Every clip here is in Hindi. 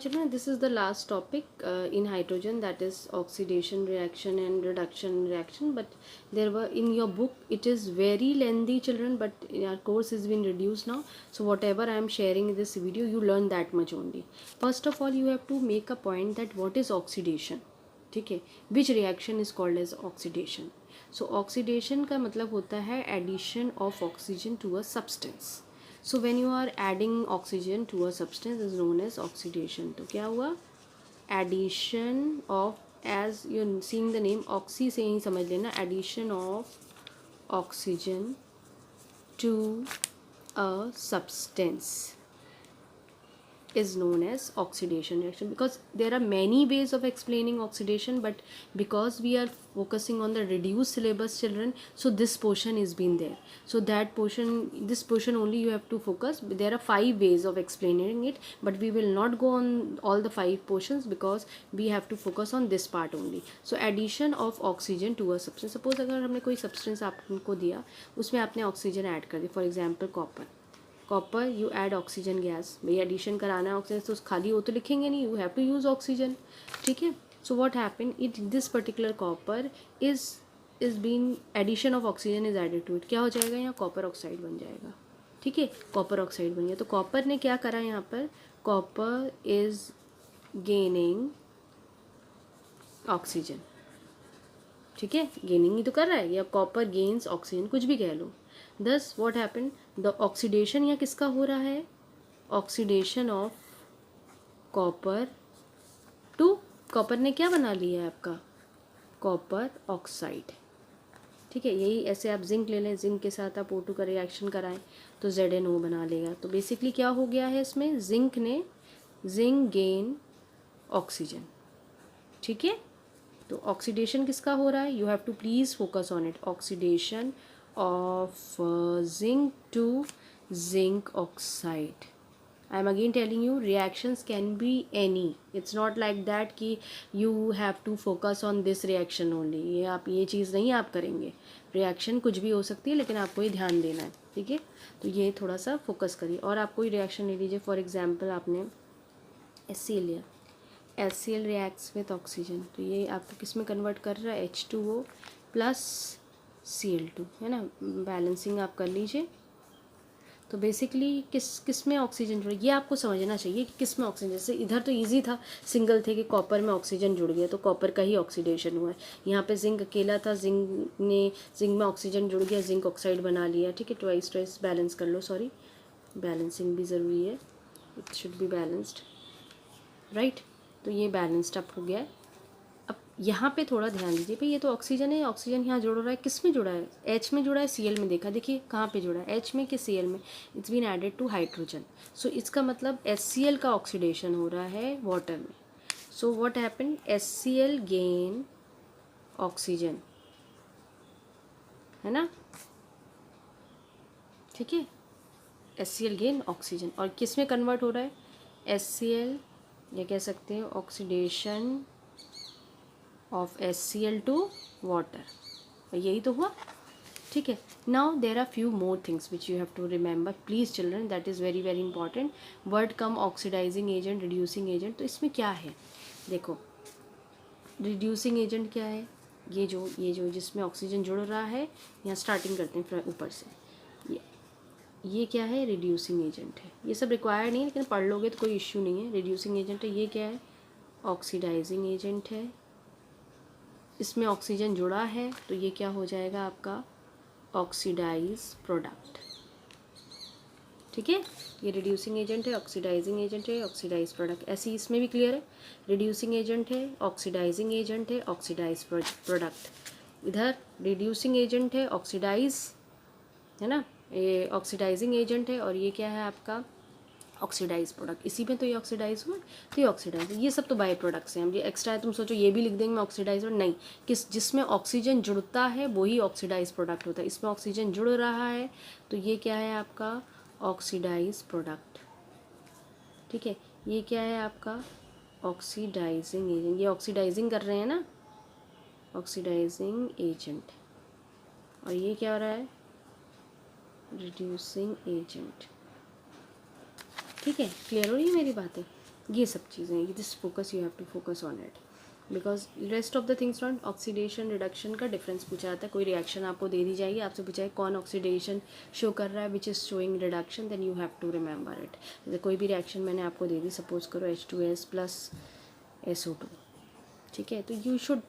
Children, this is the last topic in hydrogen, that is oxidation reaction and reduction reaction. But there were in your book, it is very lengthy, children, but our course has been reduced now. So whatever I am sharing in this video, you learn that much only. First of all, you have to make a point that what is oxidation. ठीक है, which reaction is called as oxidation. So oxidation का मतलब होता है addition of oxygen to a substance. So when you are adding oxygen to a substance is known as oxidation. तो क्या हुआ, addition of, as you seeing the name oxy से ही समझ लेना, addition of oxygen to a substance is known as oxidation reaction. Because there are many ways of explaining oxidation, but because we are focusing on the reduced syllabus, children, so this portion is been there. So that portion, this portion only you have to focus. There are 5 ways of explaining it, but we will not go on all the 5 portions because we have to focus on this part only. So addition of oxygen to a substance. Suppose अगर हमने कोई substance आपको दिया, उसमें आपने ऑक्सीजन ऐड कर दी, for example copper you add oxygen gas. भाई एडिशन कराना है ऑक्सीजन, तो खाली वो तो लिखेंगे नहीं, you have to use oxygen. ठीक है. So what happen, it this particular copper is been addition of oxygen is added to it. क्या हो जाएगा, यहाँ कॉपर ऑक्साइड बन जाएगा. ठीक है, कॉपर ऑक्साइड बन गया. तो कॉपर ने क्या करा यहाँ पर, कॉपर इज गेनिंग ऑक्सीजन. ठीक है, गेनिंग ही तो कर रहा है, या कॉपर गेन्स ऑक्सीजन, कुछ भी कह लो. दस व्हाट हैपन, द ऑक्सीडेशन यहाँ किसका हो रहा है, oxidation of copper two, copper ने क्या बना लिया है आपका, कॉपर ऑक्साइड. ठीक है, यही ऐसे आप जिंक ले लें, जिंक के साथ आप O2 का रिएक्शन कराएं तो ZnO बना लेगा. तो बेसिकली क्या हो गया है इसमें, जिंक गेन ऑक्सीजन. ठीक है, तो ऑक्सीडेशन किसका हो रहा है, you have to please focus on it, oxidation of zinc to zinc oxide. I am again telling you, reactions can be any, it's not like that कि you have to focus on this reaction only. ये आप ये चीज़ नहीं आप करेंगे, रिएक्शन कुछ भी हो सकती है, लेकिन आपको ये ध्यान देना है. ठीक है, तो ये थोड़ा सा फोकस करिए. और आप कोई रिएक्शन ले लीजिए, फॉर एग्जाम्पल आपने HCl लिया, HCl रिएक्ट्स विथ ऑक्सीजन, तो ये आपको किस में कन्वर्ट कर रहा है, H2O प्लस Cl2, है ना. बैलेंसिंग आप कर लीजिए. तो बेसिकली किस में ऑक्सीजन जुड़, ये आपको समझना चाहिए कि किस में ऑक्सीजन. जैसे इधर तो इजी था, सिंगल थे कि कॉपर में ऑक्सीजन जुड़ गया, तो कॉपर का ही ऑक्सीडेशन हुआ है. यहाँ पे जिंक अकेला था, जिंक में ऑक्सीजन जुड़ गया, जिंक ऑक्साइड बना लिया. ठीक है, ट्वाइस बैलेंस कर लो, सॉरी बैलेंसिंग भी ज़रूरी है, it should be balanced, right. तो ये बैलेंस्ड अप हो गया है. अब यहाँ पे थोड़ा ध्यान दीजिए भाई, ये तो ऑक्सीजन है, ऑक्सीजन यहाँ जुड़ रहा है, किस में जुड़ा है, H में जुड़ा है, Cl में. देखा, देखिए कहाँ पे जुड़ा है, H में कि Cl में, it's been added to hydrogen. So इसका मतलब HCl का ऑक्सीडेशन हो रहा है वाटर में. सो what happen, HCl gain oxygen, है ना. ठीक है, HCl गेन ऑक्सीजन, और किस में कन्वर्ट हो रहा है, HCl, ये कह सकते हैं oxidation of HCl to water, यही तो हुआ. ठीक है, now there are few more things which you have to remember please children, that is very very important. Word come oxidising agent, reducing agent. तो इसमें क्या है, देखो रिड्यूसिंग एजेंट क्या है, ये जो जिसमें ऑक्सीजन जुड़ रहा है, यहाँ स्टार्टिंग करते हैं ऊपर से, ये क्या है, रिड्यूसिंग एजेंट है. ये सब रिक्वायर्ड नहीं है, लेकिन पढ़ लोगे तो कोई इश्यू नहीं है. रिड्यूसिंग एजेंट है, ये क्या है, ऑक्सीडाइजिंग एजेंट है. इसमें ऑक्सीजन जुड़ा है, तो ये क्या हो जाएगा आपका, ऑक्सीडाइज प्रोडक्ट. ठीक है, ये रिड्यूसिंग एजेंट है, ऑक्सीडाइजिंग एजेंट है, ऑक्सीडाइज प्रोडक्ट. ऐसे ही इसमें भी क्लियर है, रिड्यूसिंग एजेंट है, ऑक्सीडाइजिंग एजेंट है, ऑक्सीडाइज प्रोडक्ट. इधर रिड्यूसिंग एजेंट है, ऑक्सीडाइज, है ना, ये ऑक्सीडाइजिंग एजेंट है, और ये क्या है आपका, ऑक्सीडाइज प्रोडक्ट. इसी में तो ये ऑक्सीडाइज हुआ, तो ये ऑक्सीडाइज, ये सब तो बाय प्रोडक्ट्स हैं. ये एक्स्ट्रा है, तुम सोचो ये भी लिख देंगे मैं ऑक्सीडाइज, और नहीं, जिसमें ऑक्सीजन जुड़ता है वही ऑक्सीडाइज प्रोडक्ट होता है. इसमें ऑक्सीजन जुड़ रहा है, तो ये क्या है आपका, ऑक्सीडाइज प्रोडक्ट. ठीक है, ये क्या है आपका, ऑक्सीडाइजिंग एजेंट. ये ऑक्सीडाइजिंग कर रहे हैं ना, ऑक्सीडाइजिंग एजेंट. और ये क्या हो रहा है, रिड्यूसिंग एजेंट. ठीक है, क्लियर हो रही है मेरी बातें. ये सब चीज़ें, this focus you have to focus on it, because rest of the things not. Oxidation reduction का डिफरेंस पूछा जाता है, कोई रिएक्शन आपको दे दी जाएगी, आपसे पूछा है कौन ऑक्सीडेशन शो कर रहा है which is showing reduction, then you have to remember it. जैसे कोई भी रिएक्शन मैंने आपको दे दी, सपोज करो H2S प्लस SO2, ठीक है, तो you should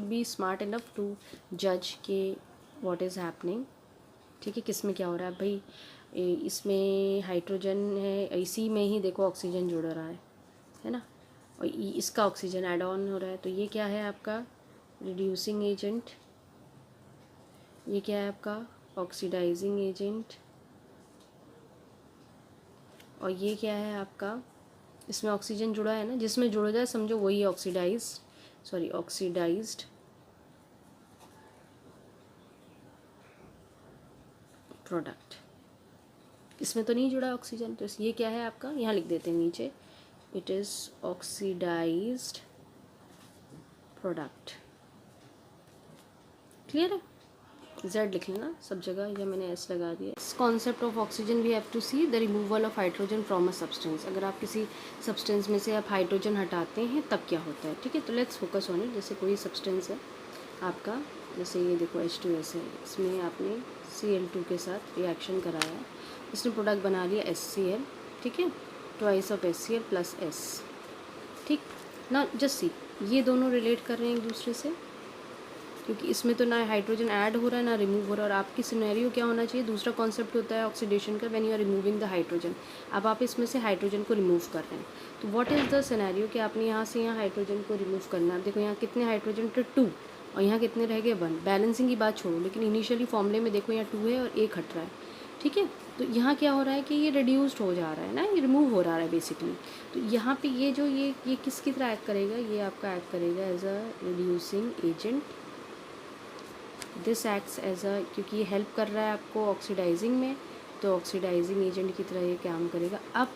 be smart enough to जज के व्हाट इज़ हैपनिंग, ठीक है, किस में क्या हो रहा है भाई। इसमें हाइड्रोजन है, इसी में ही देखो ऑक्सीजन जुड़ रहा है ना, और इसका ऑक्सीजन ऐड ऑन हो रहा है, तो ये क्या है आपका रिड्यूसिंग एजेंट, ये क्या है आपका ऑक्सीडाइजिंग एजेंट, और ये क्या है आपका, इसमें ऑक्सीजन जुड़ा है ना, जिसमें जुड़ जाए समझो वही ऑक्सीडाइज्ड प्रोडक्ट। इसमें तो नहीं जुड़ा ऑक्सीजन, तो ये क्या है आपका, यहाँ लिख देते हैं नीचे, it is oxidised product. Clear है, Z लिख लेना सब जगह, या मैंने S लगा दिया। इस concept of oxygen we have to see the removal of hydrogen from a substance. अगर आप किसी सब्सटेंस में से आप हाइड्रोजन हटाते हैं तब क्या होता है, ठीक है, तो लेट्स फोकस ऑन इट। जैसे कोई सब्सटेंस है आपका, जैसे ये देखो H2S है, इसमें आपने Cl2 के साथ रिएक्शन कराया, इसने प्रोडक्ट बना लिया HCl, ठीक है, twice of HCl plus S, ठीक ना। जस्ट सी, ये दोनों रिलेट कर रहे हैं एक दूसरे से, क्योंकि इसमें तो ना हाइड्रोजन ऐड हो रहा है ना रिमूव हो रहा है। और आपकी सिनेरियो क्या होना चाहिए, दूसरा कॉन्सेप्ट होता है ऑक्सीडेशन का, when you are removing the hydrogen. अब आप इसमें से हाइड्रोजन को रिमूव कर रहे हैं, तो व्हाट इज़ द सिनेरियो कि आपने यहाँ से यहाँ हाइड्रोजन को रिमूव करना है। देखो यहाँ कितने हाइड्रोजन थे 2, और यहाँ कितने रह गए 1। बैलेंसिंग की बात छोड़ो, लेकिन इनिशियली फॉर्मूले में देखो यहाँ 2 है और 1 हट रहा है, ठीक है, तो यहाँ क्या हो रहा है कि ये रिड्यूस्ड हो जा रहा है ना, ये रिमूव हो रहा है बेसिकली। तो यहाँ पे ये जो ये किसकी तरह एक्ट करेगा, ये आपका एक्ट करेगा as a reducing agent. This acts as a, क्योंकि ये हेल्प कर रहा है आपको ऑक्सीडाइजिंग में, तो ऑक्सीडाइजिंग एजेंट की तरह ये काम करेगा। अब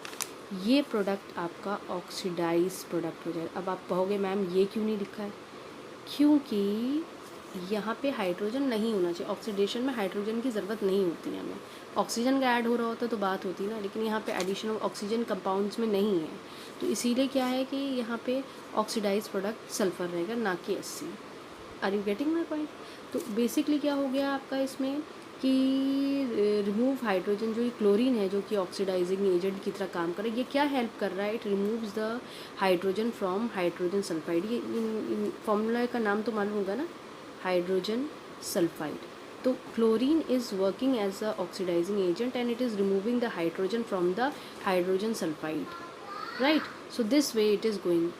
ये प्रोडक्ट आपका ऑक्सीडाइज प्रोडक्ट हो जाएगा। अब आप कहोगे मैम ये क्यों नहीं लिखा है, क्योंकि यहाँ पे हाइड्रोजन नहीं होना चाहिए। ऑक्सीडेशन में हाइड्रोजन की ज़रूरत नहीं होती है हमें, ऑक्सीजन का ऐड हो रहा होता तो बात होती ना, लेकिन यहाँ पे एडिशन ऑफ ऑक्सीजन कंपाउंड्स में नहीं है, तो इसीलिए क्या है कि यहाँ पे ऑक्सीडाइज प्रोडक्ट सल्फर रहेगा, ना कि Hc। Are you getting my point. तो बेसिकली क्या हो गया आपका इसमें कि रिमूव हाइड्रोजन, जो ये क्लोरीन है जो कि ऑक्सीडाइजिंग एजेंट की तरह काम करे, ये क्या हेल्प कर रहा है, it removes the hydrogen from hydrogen sulphide. ये फॉर्मूला का नाम तो मालूम होगा ना, हाइड्रोजन सल्फाइड। तो chlorine is working as a oxidising agent and it is removing the hydrogen from the hydrogen sulphide, right. So this way it is going,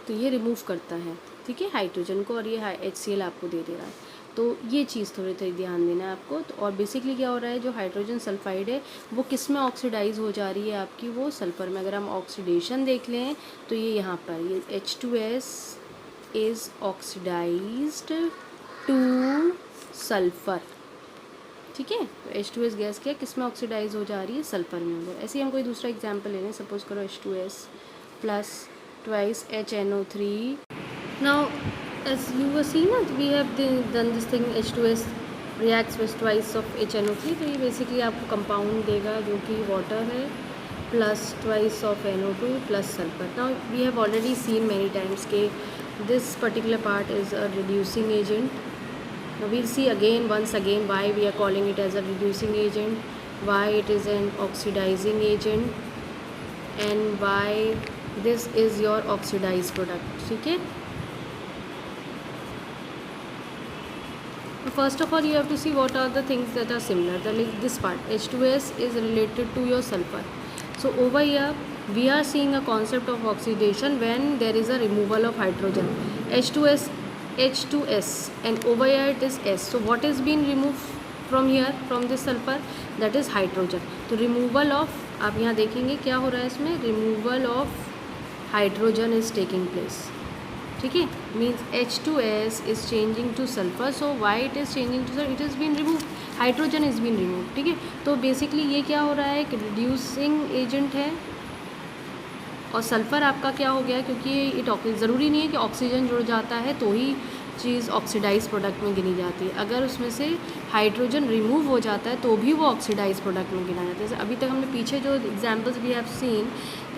तो ये रिमूव करता है, ठीक है, हाइड्रोजन को, और ये HCl आपको दे दे रहा है। तो ये चीज़ थोड़ी थोड़ी ध्यान देना है आपको। तो और बेसिकली क्या हो रहा है, जो हाइड्रोजन सल्फाइड है वो किस में ऑक्सीडाइज हो जा रही है आपकी, वो सल्फर में। अगर हम ऑक्सीडेशन देख लें तो ये यहाँ पर ये H2S is oxidised two sulphur, ठीक है, तो H2S गैस क्या किस में ऑक्सीडाइज हो जा रही है, सल्फर में हो जा रहा है। ऐसे ही हम कोई दूसरा एग्जाम्पल ले लें, सपोज करो H2S plus twice HNO3। Now, as you were seeing that we have done this thing, H2S reacts with twice of HNO3, तो ये बेसिकली आपको कंपाउंड देगा जो कि वाटर है plus twice of NO2 plus sulphur. Now we have already seen many times के this particular part is a reducing agent. Now we'll see again once again why we are calling it as a reducing agent, why it is an oxidizing agent, and why this is your oxidized product, ठीक है। First of all, you have to see what are the things that are similar. This part H2S is related to your sulfur. So over here we are seeing a concept of oxidation when there is a removal of hydrogen, H2S, and over here it is S. So what is being removed from here, from this sulfur, that is hydrogen. तो removal of, आप यहाँ देखेंगे क्या हो रहा है इसमें, removal of hydrogen is taking place, ठीक है, means H2S is changing to sulphur. So why it is changing to sulphur, it is been remove, hydrogen is been remove, ठीक है। तो बेसिकली ये क्या हो रहा है कि रिड्यूसिंग एजेंट है, और सल्फ़र आपका क्या हो गया, क्योंकि इट ज़रूरी नहीं है कि ऑक्सीजन जुड़ जाता है तो ही चीज़ ऑक्सीडाइज प्रोडक्ट में गिनी जाती है। अगर उसमें से हाइड्रोजन रिमूव हो जाता है तो भी वो ऑक्सीडाइज प्रोडक्ट में गिना जाता है। जैसे अभी तक हमने पीछे जो examples we have seen,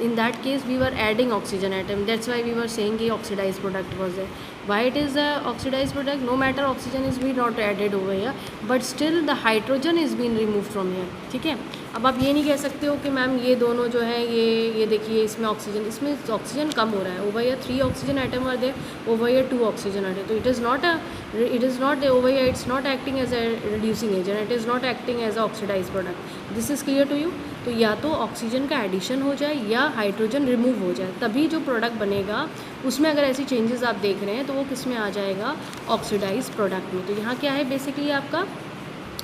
in that case we were adding oxygen atom, that's why we were saying कि oxidized product was there. Why it is a oxidized product? No matter oxygen is being not added over here, but still the hydrogen is being removed from here. ठीक है, अब आप ये नहीं कह सकते हो कि मैम ये दोनों जो है ये देखिए इसमें ऑक्सीजन कम हो रहा है, over here 3 oxygen atom are there, over here 2 oxygen atom, तो it is not over here, it's not acting as a reducing agent, it is not acting as a oxidized product. This is clear to you? तो या तो ऑक्सीजन का एडिशन हो जाए या हाइड्रोजन रिमूव हो जाए, तभी जो प्रोडक्ट बनेगा उसमें अगर ऐसी चेंजेस आप देख रहे हैं तो वो किस में आ जाएगा, ऑक्सीडाइज प्रोडक्ट में। तो यहाँ क्या है बेसिकली आपका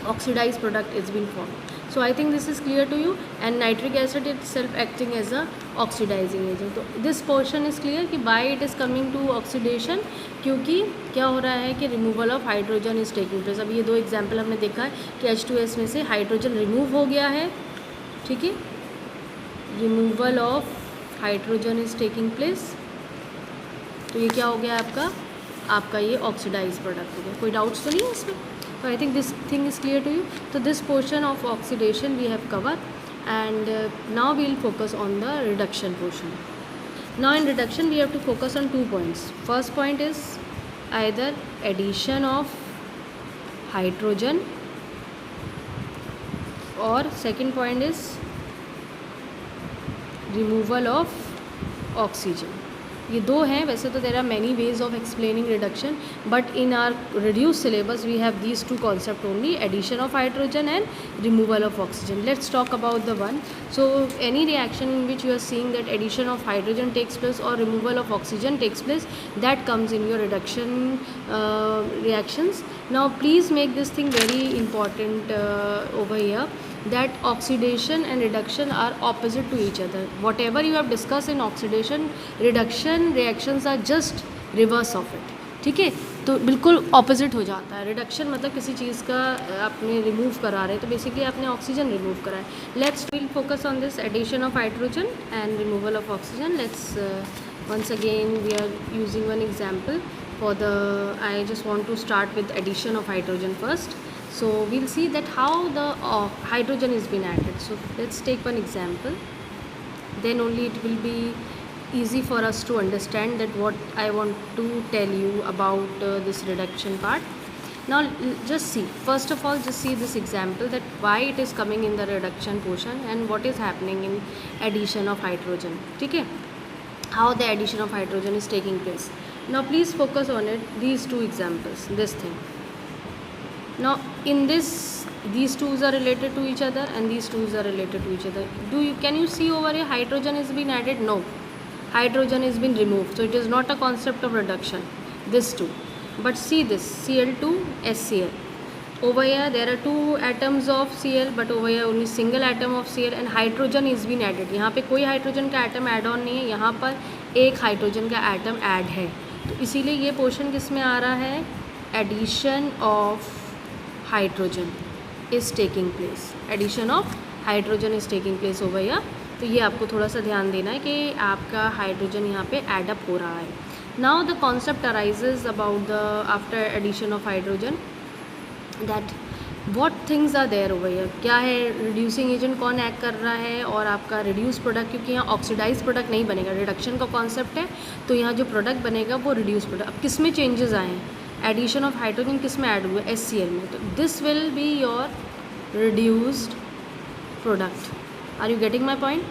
oxidise product is been form. So I think this is clear to you. And nitric acid itself acting as a oxidising agent. तो दिस पोर्शन इज़ क्लियर कि by it is coming to oxidation, क्योंकि क्या हो रहा है कि removal of hydrogen is taking place. अब ये 2 एग्जाम्पल हमने देखा है कि H2S में से हाइड्रोजन रिमूव हो गया है, ठीक है, removal of hydrogen is taking place, तो ये क्या हो गया आपका ये ऑक्सीडाइज प्रोडक्ट हो गया। कोई डाउट्स तो नहीं है इसमें? तो I think this thing is clear to you. तो this portion of oxidation we have cover and now we will focus on the reduction portion. Now in reduction we have to focus on 2 points. First point is either addition of hydrogen और second point is removal of oxygen. ये 2 हैं। वैसे तो there are many ways of explaining reduction, but in our reduce syllabus we have these 2 concepts only, addition of hydrogen and removal of oxygen. Let's talk about the one. So any reaction in which you are seeing that addition of hydrogen takes place or removal of oxygen takes place, that comes in your reduction reactions. Now please make this thing very important over here, that oxidation and reduction are opposite to each other. Whatever you have discussed in oxidation, reduction reactions are just reverse of it. ठीक है, तो बिल्कुल ऑपोजिट हो जाता है। रिडक्शन मतलब किसी चीज़ का आपने रिमूव करा रहे, तो बेसिकली आपने ऑक्सीजन रिमूव करा है। Let's will focus on this addition of hydrogen and removal of oxygen. Let's once again we are using one example for the, I just want to start with addition of hydrogen first. So we'll see that how the hydrogen is been added. So let's take one example, then only it will be easy for us to understand that what I want to tell you about this reduction part. Now just see, first of all just see this example, that why it is coming in the reduction portion and what is happening in addition of hydrogen. ठीक है, how the addition of hydrogen is taking place. Now please focus on it, these 2 examples, this thing. Now in this, these 2s are related to each other and these 2s are related to each other. Can you see over here hydrogen has been added? No, hydrogen has been removed, so it is not a concept of reduction, this 2. But see this Cl2 HCl, over here there are 2 atoms of Cl, but over here only single atom of Cl and hydrogen is been added. यहाँ पे कोई हाइड्रोजन का एटम ऐड ऑन नहीं है, यहाँ पर एक हाइड्रोजन का एटम ऐड है, तो इसीलिए ये पोर्शन किस में आ रहा है, addition of hydrogen is taking place, addition of hydrogen is taking place over here. तो ये आपको थोड़ा सा ध्यान देना है कि आपका हाइड्रोजन यहाँ पे एडअप हो रहा है। Now the concept arises about the after addition of hydrogen, that what things are there over here. क्या है, रिड्यूसिंग एजेंट कौन एक्ट कर रहा है और आपका रिड्यूस प्रोडक्ट, क्योंकि यहाँ ऑक्सीडाइज प्रोडक्ट नहीं बनेगा, रिडक्शन का कॉन्सेप्ट है, तो यहाँ जो प्रोडक्ट बनेगा वो रिड्यूस प्रोडक्ट। अब किस में चेंजेस आए हैं, एडिशन ऑफ हाइड्रोजन किस में ऐड हुआ है, HCl में, तो this will be your reduced product. Are you getting my point?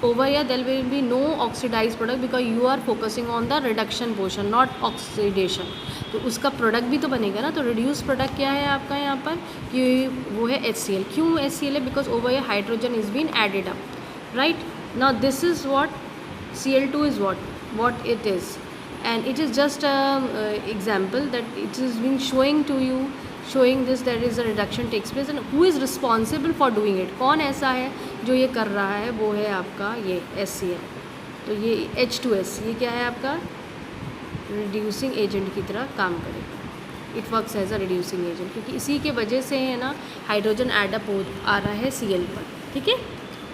over here there will be no oxidized product because you are focusing on the reduction portion, not oxidation. तो उसका प्रोडक्ट भी तो बनेगा ना। तो रिड्यूस प्रोडक्ट क्या है आपका यहाँ पर, कि वो है HCl। क्यों HCl है, because over here hydrogen is been added up, right. Now this is what Cl2 is what it is, and it is just a example that it has been showing to you, showing this there is a reduction takes place, and who is responsible for doing it, कौन ऐसा है जो ये कर रहा है, वो है आपका ये HCl। तो ये H2S ये क्या है आपका, रिड्यूसिंग एजेंट की तरह काम करेगा, it works as a reducing agent, क्योंकि इसी के वजह से है ना हाइड्रोजन एडअप हो आ रहा है Cl पर, ठीक है।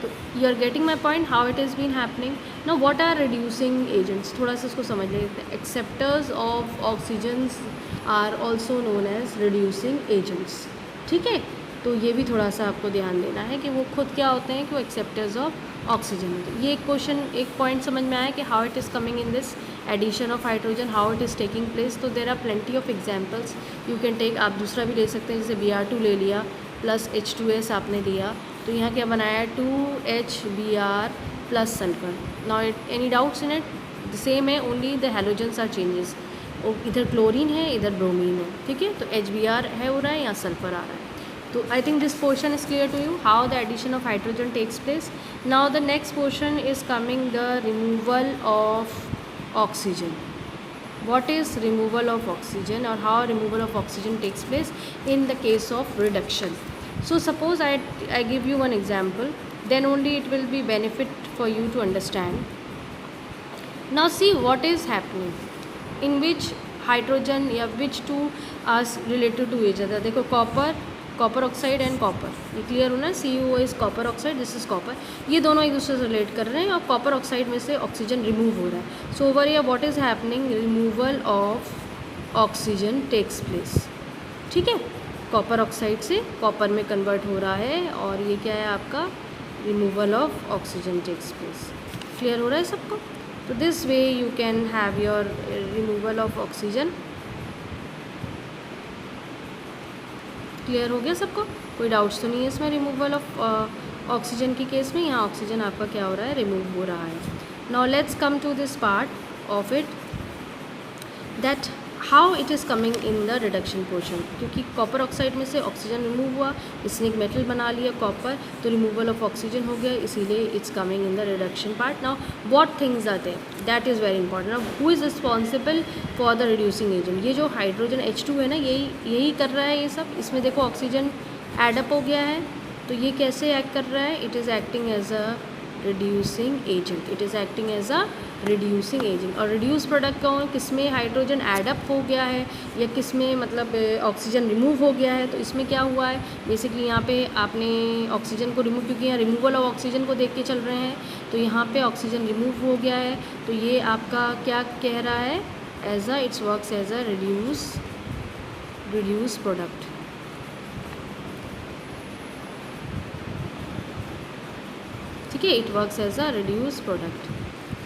तो you are getting my point how it is been happening. Now what are reducing agents, थोड़ा सा इसको समझ लेते हैं. Acceptors of oxygens are also known as reducing agents. ठीक है, तो ये भी थोड़ा सा आपको ध्यान देना है कि वो खुद क्या होते हैं, कि वो एक्सेप्टर्स ऑफ ऑक्सीजन होते हैं. ये एक क्वेश्चन, एक पॉइंट समझ में आया कि how it is coming in this addition of hydrogen, how it is taking place. तो there are plenty of examples you can take. आप दूसरा भी ले सकते हैं, जैसे Br2 ले लिया प्लस H2S आपने दिया, तो यहाँ क्या बनाया 2HBr plus sulphur. Now any doubts in it? The same है, only the halogens are changes. इधर क्लोरीन है, इधर ब्रोमीन है. ठीक है, तो HBr है हो रहा है, यहाँ सल्फर आ रहा है. तो I think this portion is clear to you how the addition of hydrogen takes place. Now the next portion is coming the removal of oxygen. What is removal of oxygen or how removal of oxygen takes place in the case of reduction? So suppose I give you one example, then only it will be benefit for you to understand. Now see what is happening, in which hydrogen या which two are related to each other. देखो कॉपर ऑक्साइड एंड कॉपर, ये क्लियर होना है. CuO is copper oxide, this is copper. ये दोनों एक दूसरे से रिलेट कर रहे हैं और कॉपर ऑक्साइड में से ऑक्सीजन रिमूव हो रहा है. So over here what is happening, removal of oxygen takes place. ठीक है, कॉपर ऑक्साइड से कॉपर में कन्वर्ट हो रहा है और ये क्या है आपका, removal of oxygen takes place. Clear हो रहा है सबको? तो this way you can have your removal of oxygen. Clear हो गया सबको? कोई डाउट्स तो नहीं है इसमें. रिमूवल ऑफ ऑक्सीजन की केस में यहाँ ऑक्सीजन आपका क्या हो रहा है, रिमूव हो रहा है. Now let's come to this part of it, that how it is coming in the reduction portion. क्योंकि कॉपर ऑक्साइड में से ऑक्सीजन रिमूव हुआ, इसने एक मेटल बना लिया कॉपर, तो रिमूवल ऑफ ऑक्सीजन हो गया, इसीलिए it's coming in the reduction part. Now what things are there, that is very important. Now who is responsible for the reducing agent. ये जो हाइड्रोजन H2 है ना, यही कर रहा है ये सब. इसमें देखो ऑक्सीजन एडअप हो गया है, तो ये कैसे एक्ट कर रहा है, it is acting as a reducing agent. It is acting as a reducing agent. और रिड्यूस प्रोडक्ट कौन, किस में हाइड्रोजन एडअप हो गया है या किस में मतलब ऑक्सीजन रिमूव हो गया है. तो इसमें क्या हुआ है, बेसिकली यहाँ पे आपने ऑक्सीजन को रिमूव, क्योंकि यहाँ रिमूवल ऑफ ऑक्सीजन को देख के चल रहे हैं, तो यहाँ पे ऑक्सीजन रिमूव हो गया है. तो ये आपका क्या कह रहा है, as a it's works as a reduce product. ठीक है, it works as a reduce product.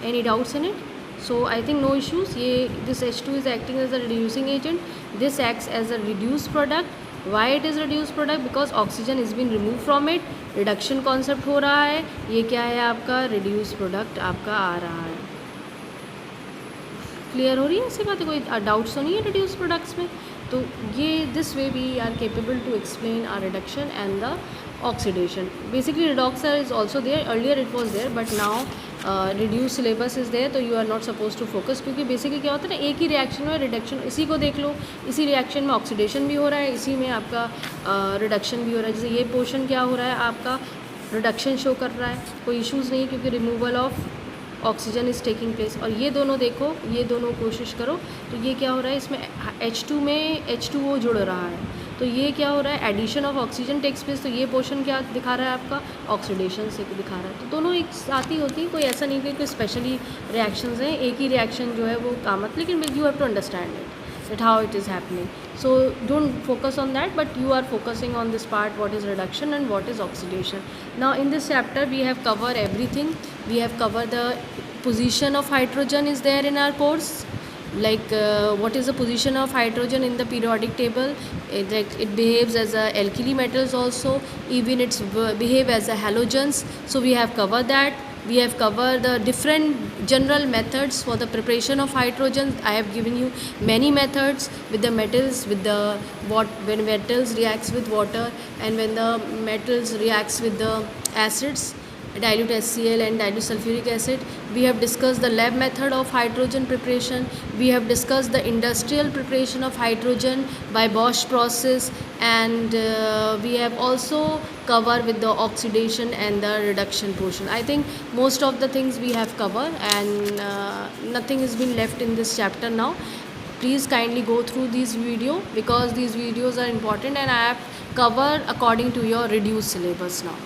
Any doubts in it? So I think no issues. ये this H2 is acting as a reducing agent. This acts as a reduced product. Why it is reduced product? Because oxygen is being removed from it. Reduction concept हो रहा है. ये क्या है आपका, reduced product आपका आ रहा है. क्लियर हो रही है ऐसी बातें, कोई डाउट्स तो नहीं है रिड्यूस प्रोडक्ट्स में. तो ये this way we are capable to explain our reduction and the oxidation. Basically redox is also there, earlier it was there, but now reduce syllabus is there, तो you are not supposed to focus. क्योंकि बेसिकली क्या होता है ना, एक ही रिएक्शन में रिडक्शन, इसी को देख लो, इसी रिएक्शन में ऑक्सीडेशन भी हो रहा है, इसी में आपका रिडक्शन भी हो रहा है. जैसे ये पोर्शन क्या हो रहा है आपका, रिडक्शन शो कर रहा है, कोई इश्यूज़ नहीं, क्योंकि removal of oxygen is taking place. और ये दोनों देखो, ये दोनों कोशिश करो, तो ये क्या हो रहा है, इसमें H2 में H2O जुड़ रहा है, तो ये क्या हो रहा है, addition of oxygen takes place. तो ये पोर्शन क्या दिखा रहा है आपका, ऑक्सीडेशन से दिखा रहा है. तो दोनों एक साथ ही होती है, कोई ऐसा नहीं कि कोई स्पेशली रिएक्शंस हैं, एक ही रिएक्शन जो है वो कामत, लेकिन you have to understand it that how it is happening. So don't focus on that, but you are focusing on this part, what is reduction and what is oxidation. Now in this chapter we have covered everything. We have covered the position of hydrogen is there in our course, like what is the position of hydrogen in the periodic table. It behaves as a alkali metals also, even it's behave as a halogens. So we have covered that. We have covered the different general methods for the preparation of hydrogen. I have given you many methods with the metals, with the when metals reacts with water and when the metals reacts with the acids, dilute HCl and dilute sulfuric acid. We have discussed the lab method of hydrogen preparation. We have discussed the industrial preparation of hydrogen by Bosch process, and we have also covered with the oxidation and the reduction portion. I think most of the things we have covered, and nothing has been left in this chapter now. Please kindly go through this video, because these videos are important and I have covered according to your reduced syllabus now.